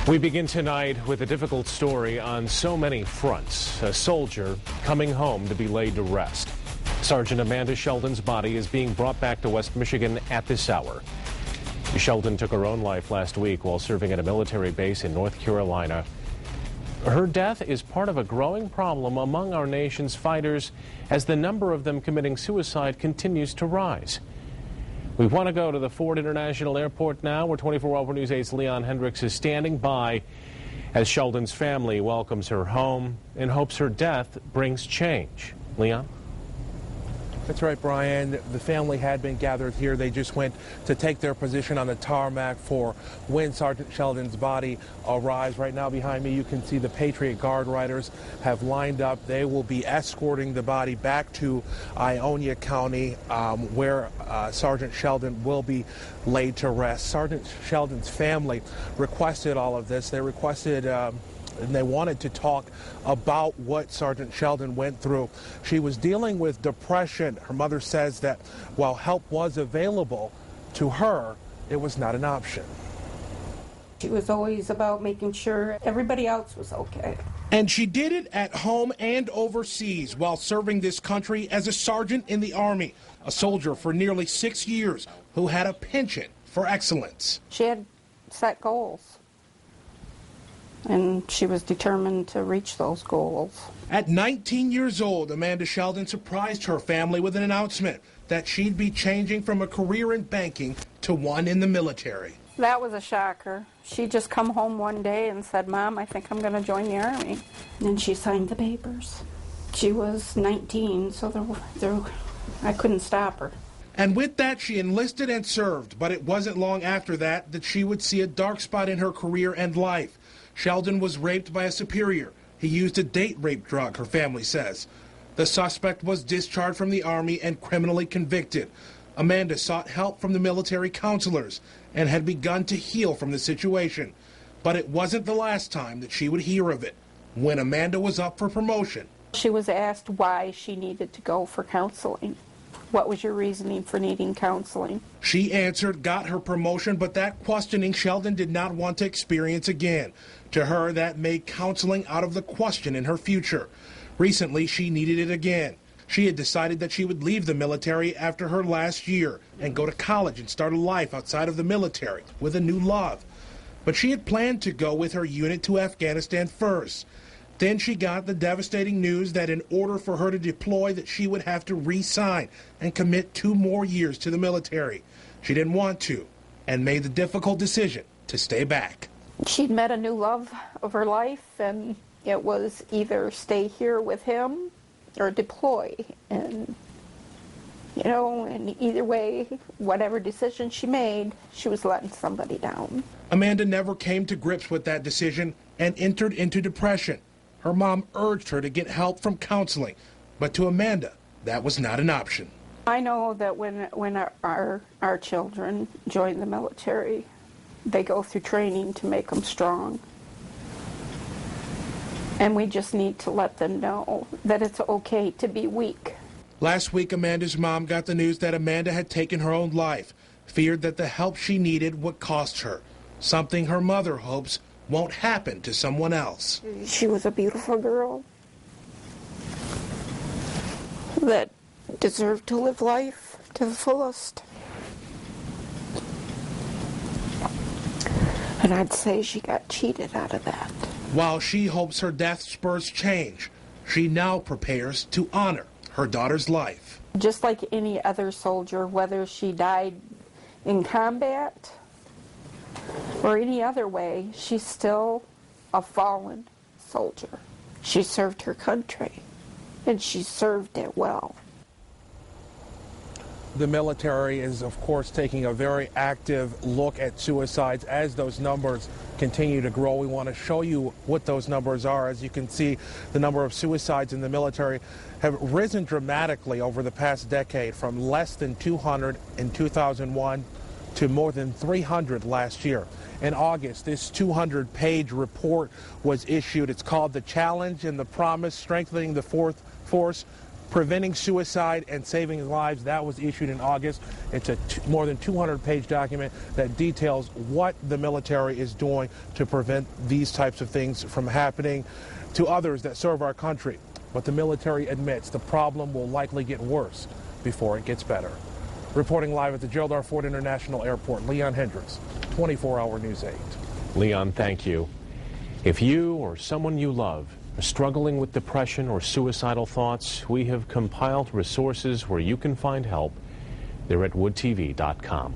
We begin tonight with a difficult story on so many fronts. A soldier coming home to be laid to rest. Sergeant Amanda Sheldon's body is being brought back to West Michigan at this hour. Sheldon took her own life last week while serving at a military base in North Carolina. Her death is part of a growing problem among our nation's fighters as the number of them committing suicide continues to rise. We want to go to the Ford International Airport now, where 24-Hour News 8's Leon Hendricks is standing by as Sheldon's family welcomes her home and hopes her death brings change. Leon? That's right, Brian. The family had been gathered here. They just went to take their position on the tarmac for when Sergeant Sheldon's body arrives. Right now behind me, you can see the Patriot Guard riders have lined up. They will be escorting the body back to Ionia County, where Sergeant Sheldon will be laid to rest. Sergeant Sheldon's family requested all of this. They requested and they wanted to talk about what Sergeant Sheldon went through. She was dealing with depression. Her mother says that while help was available to her, it was not an option. She was always about making sure everybody else was okay. And she did it at home and overseas while serving this country as a sergeant in the Army, a soldier for nearly 6 years who had a penchant for excellence. She had set goals, and she was determined to reach those goals. At 19 years old, Amanda Sheldon surprised her family with an announcement that she'd be changing from a career in banking to one in the military. That was a shocker. She just come home one day and said, "Mom, I think I'm going to join the Army." And she signed the papers. She was 19, so I couldn't stop her. And with that, she enlisted and served, but it wasn't long after that that she would see a dark spot in her career and life. Sheldon was raped by a superior. He used a date rape drug, her family says. The suspect was discharged from the Army and criminally convicted. Amanda sought help from the military counselors and had begun to heal from the situation. But it wasn't the last time that she would hear of it. When Amanda was up for promotion, she was asked why she needed to go for counseling. What was your reasoning for needing counseling? She answered, got her promotion, but that questioning Sheldon did not want to experience again. To her, that made counseling out of the question in her future. Recently, she needed it again. She had decided that she would leave the military after her last year and go to college and start a life outside of the military with a new love. But she had planned to go with her unit to Afghanistan first. Then she got the devastating news that in order for her to deploy, that she would have to re-sign and commit 2 more years to the military. She didn't want to and made the difficult decision to stay back. She'd met a new love of her life, and it was either stay here with him or deploy. And, and either way, whatever decision she made, she was letting somebody down. Amanda never came to grips with that decision and entered into depression. Her mom urged her to get help from counseling, but to Amanda, that was not an option. I know that when our children join the military, they go through training to make them strong. And we just need to let them know that it's okay to be weak. Last week, Amanda's mom got the news that Amanda had taken her own life, feared that the help she needed would cost her, something her mother hopes won't happen to someone else. She was a beautiful girl that deserved to live life to the fullest. And I'd say she got cheated out of that. While she hopes her death spurs change, she now prepares to honor her daughter's life. Just like any other soldier, whether she died in combat or any other way, she's still a fallen soldier. She served her country, and she served it well. The military is, of course, taking a very active look at suicides as those numbers continue to grow. We want to show you what those numbers are. As you can see, the number of suicides in the military have risen dramatically over the past decade, from less than 200 in 2001 to more than 300 last year. In August, this 200-page report was issued. It's called The Challenge and the Promise, Strengthening the Fourth Force Preventing Suicide and Saving Lives. That was issued in August. It's a more than 200-page document that details what the military is doing to prevent these types of things from happening to others that serve our country. But the military admits the problem will likely get worse before it gets better. Reporting live at the Gerald R. Ford International Airport, Leon Hendricks, 24-Hour News 8. Leon, thank you. If you or someone you love are struggling with depression or suicidal thoughts, we have compiled resources where you can find help. They're at woodtv.com.